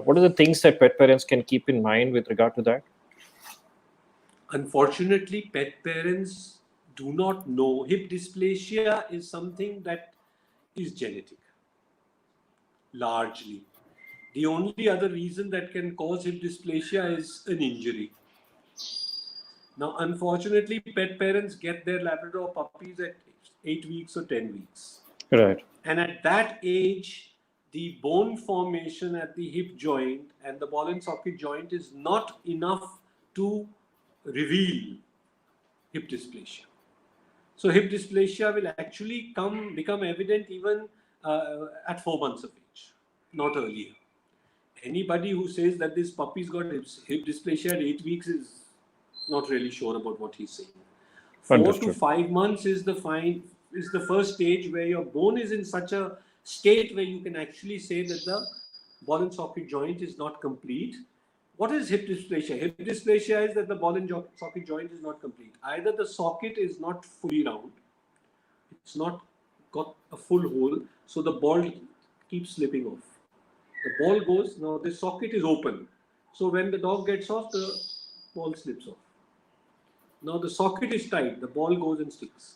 what are the things that pet parents can keep in mind with regard to that? Unfortunately, pet parents do not know. Hip dysplasia is something that is genetic, largely. The only other reason that can cause hip dysplasia is an injury. Now, unfortunately, pet parents get their Labrador puppies at 8 weeks or 10 weeks. Right. And at that age, the bone formation at the hip joint and the ball and socket joint is not enough to reveal hip dysplasia. So hip dysplasia will actually become evident even at 4 months of age, not earlier. Anybody who says that this puppy's got hip dysplasia at 8 weeks is not really sure about what he's saying. 4 to 5 months is the first stage where your bone is in such a state where you can actually say that the ball and socket joint is not complete. What is hip dysplasia? Hip dysplasia is that the ball and socket joint is not complete. Either the socket is not fully round, it's not got a full hole, so the ball keeps slipping off. The ball goes, now the socket is open. So when the dog gets off, the ball slips off. Now the socket is tight, the ball goes and sticks.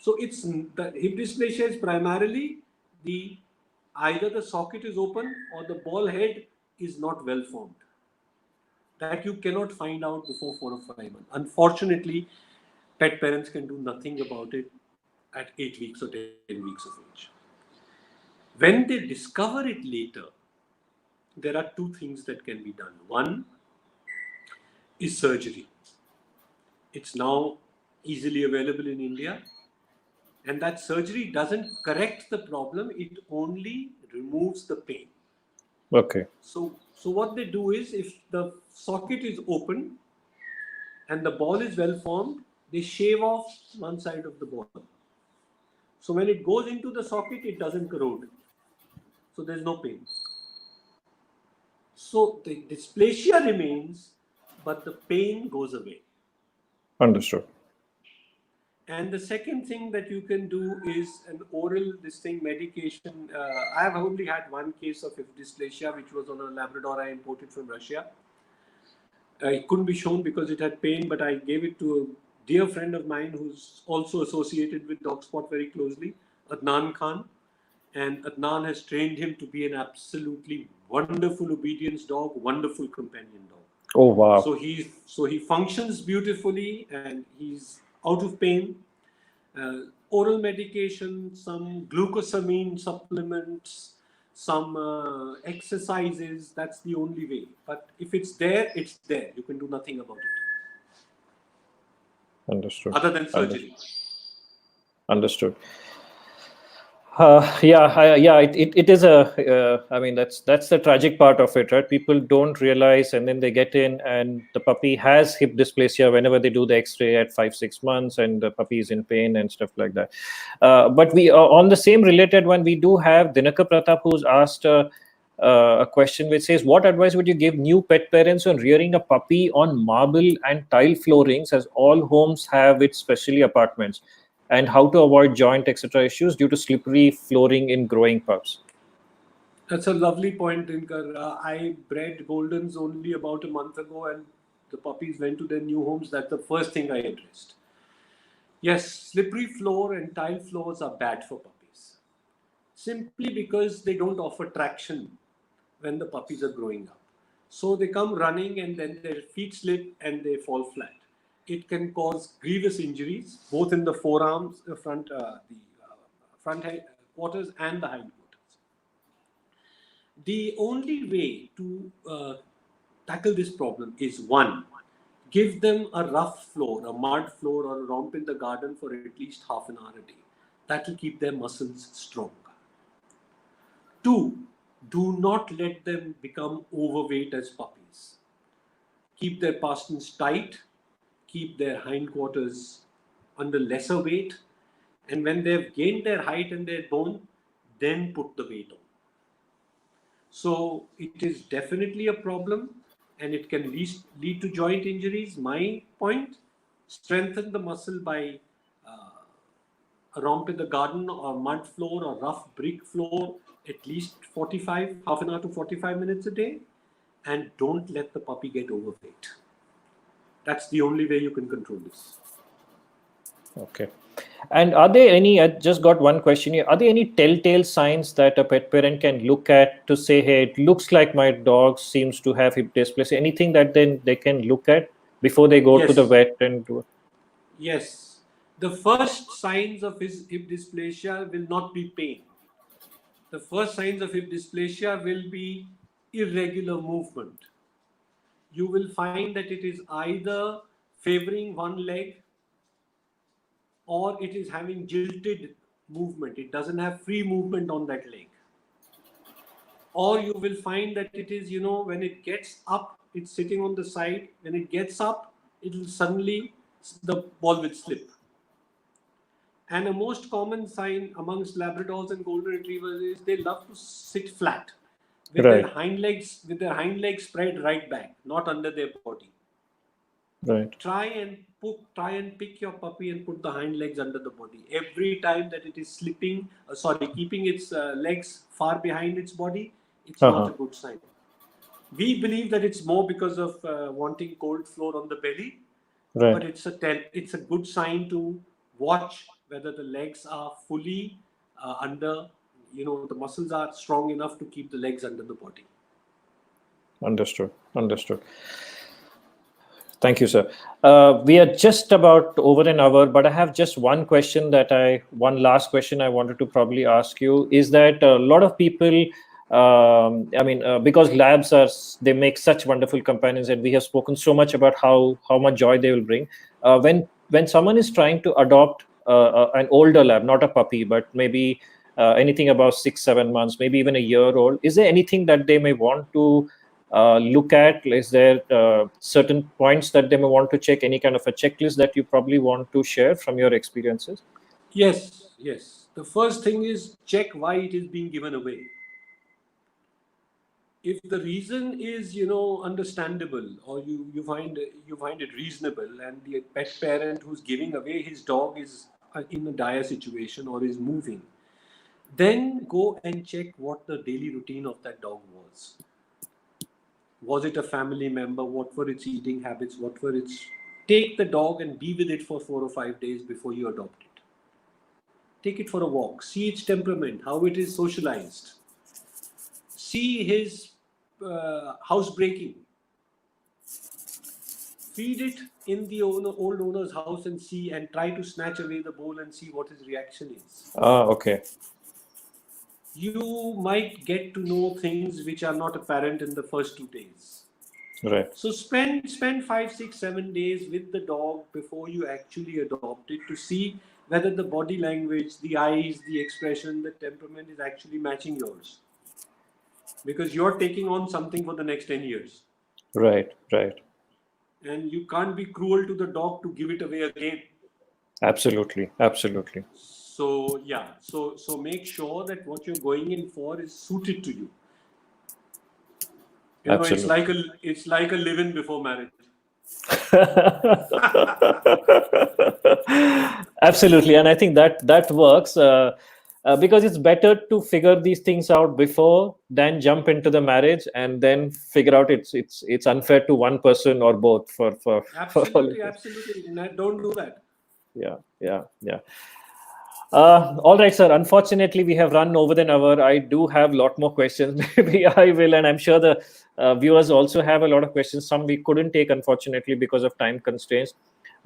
So the hip dysplasia is primarily either the socket is open or the ball head is not well formed. That you cannot find out before 4 or 5 months. Unfortunately, pet parents can do nothing about it at 8 weeks or 10 weeks of age. When they discover it later, there are two things that can be done. One is surgery. It's now easily available in India. And that surgery doesn't correct the problem, it only removes the pain. Okay. So what they do is, if the socket is open and the ball is well formed, they shave off one side of the ball. So when it goes into the socket, it doesn't corrode. So there's no pain. So the dysplasia remains, but the pain goes away. Understood. And the second thing that you can do is an oral medication. I have only had one case of hip dysplasia, which was on a Labrador I imported from Russia. It couldn't be shown because it had pain, but I gave it to a dear friend of mine who's also associated with Dogspot very closely, Adnan Khan. And Adnan has trained him to be an absolutely wonderful obedience dog, wonderful companion dog. Oh, wow. So he functions beautifully and he's out of pain. Oral medication, some glucosamine supplements, some exercises, that's the only way. But if it's there, it's there. You can do nothing about it. Understood. Other than surgery. Understood. It is I mean, that's the tragic part of it, right? People don't realize, and then they get in, and the puppy has hip dysplasia whenever they do the X-ray at 5-6 months, and the puppy is in pain and stuff like that. But we on the same related one, we do have Dinakar Pratap, who's asked a question which says, what advice would you give new pet parents on rearing a puppy on marble and tile floorings, as all homes have it, especially apartments? And how to avoid joint, etc. issues due to slippery flooring in growing pups? That's a lovely point, Dinkar. I bred Goldens only about a month ago, and the puppies went to their new homes. That's the first thing I addressed. Yes, slippery floor and tile floors are bad for puppies, simply because they don't offer traction when the puppies are growing up. So they come running and then their feet slip and they fall flat. It can cause grievous injuries, both in the forearms, the front quarters and the hind quarters. The only way to tackle this problem is, one, give them a rough floor, a mud floor or a romp in the garden for at least half an hour a day. That will keep their muscles strong. 2, do not let them become overweight as puppies. Keep their pasterns tight, keep their hindquarters under lesser weight, and when they've gained their height and their bone, then put the weight on. So it is definitely a problem, and it can lead to joint injuries. My point, strengthen the muscle by a romp in the garden or mud floor or rough brick floor at least half an hour to 45 minutes a day, and don't let the puppy get overweight. That's the only way you can control this. Okay. And are there any, I just got one question here, are there any telltale signs that a pet parent can look at to say, hey, it looks like my dog seems to have hip dysplasia? Anything that then they can look at before they go to the vet and do it? Yes. The first signs of his hip dysplasia will not be pain. The first signs of hip dysplasia will be irregular movement. You will find that it is either favoring one leg or it is having jilted movement. It doesn't have free movement on that leg. Or you will find that it is, when it gets up, it's sitting on the side. When it gets up, it will suddenly, the ball will slip. And a most common sign amongst Labradors and Golden Retrievers is they love to sit flat with their hind legs spread right back, not under their body. Right. Try and pick your puppy and put the hind legs under the body. Every time that it is keeping its legs far behind its body, it's not a good sign. We believe that it's more because of wanting cold floor on the belly, but it's a good sign to watch whether the legs are fully under, the muscles are strong enough to keep the legs under the body. Understood. Thank you, sir. We are just about over an hour, but I have just one last question I wanted to probably ask you is that a lot of people, because labs they make such wonderful companions, and we have spoken so much about how much joy they will bring. When someone is trying to adopt an older lab, not a puppy, but maybe anything about 6-7 months, maybe even a year old, is there anything that they may want to look at? Is there certain points that they may want to check, any kind of a checklist that you probably want to share from your experiences? Yes. The first thing is check why it is being given away. If the reason is, understandable, or you find it reasonable, and the pet parent who's giving away his dog is in a dire situation or is moving, then go and check what the daily routine of that dog was. Was it a family member? What were its eating habits? Take the dog and be with it for 4 or 5 days before you adopt it. Take it for a walk. See its temperament, how it is socialized. See his housebreaking. Feed it in the old owner's house and try to snatch away the bowl and see what his reaction is. Okay. You might get to know things which are not apparent in the first 2 days. Right. So spend 5, 6, 7 days with the dog before you actually adopt it to see whether the body language, the eyes, the expression, the temperament is actually matching yours. Because you're taking on something for the next 10 years. Right. And you can't be cruel to the dog to give it away again. Absolutely. So so make sure that what you're going in for is suited to you. It's like a live-in before marriage. Absolutely, and I think that works because it's better to figure these things out before than jump into the marriage and then figure out it's unfair to one person or both. For Absolutely. Don't do that. Yeah. All right, sir. Unfortunately, we have run over an hour. I do have a lot more questions. Maybe I will, and I'm sure the viewers also have a lot of questions. Some we couldn't take, unfortunately, because of time constraints.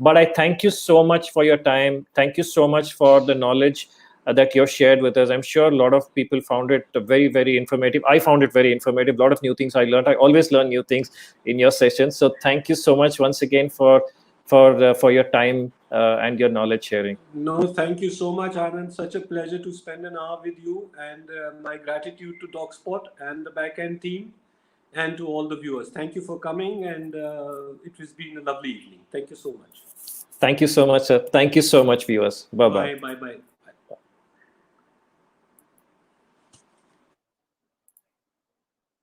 But I thank you so much for your time. Thank you so much for the knowledge that you shared with us. I'm sure a lot of people found it very, very informative. I found it very informative. A lot of new things I learned. I always learn new things in your sessions. So thank you so much once again for your time and your knowledge sharing. No, thank you so much, Anand. Such a pleasure to spend an hour with you, and my gratitude to Dogspot and the backend team, and to all the viewers. Thank you for coming, and it has been a lovely evening. Thank you so much. Thank you so much, sir. Thank you so much, viewers. Bye-bye. Bye, bye, bye.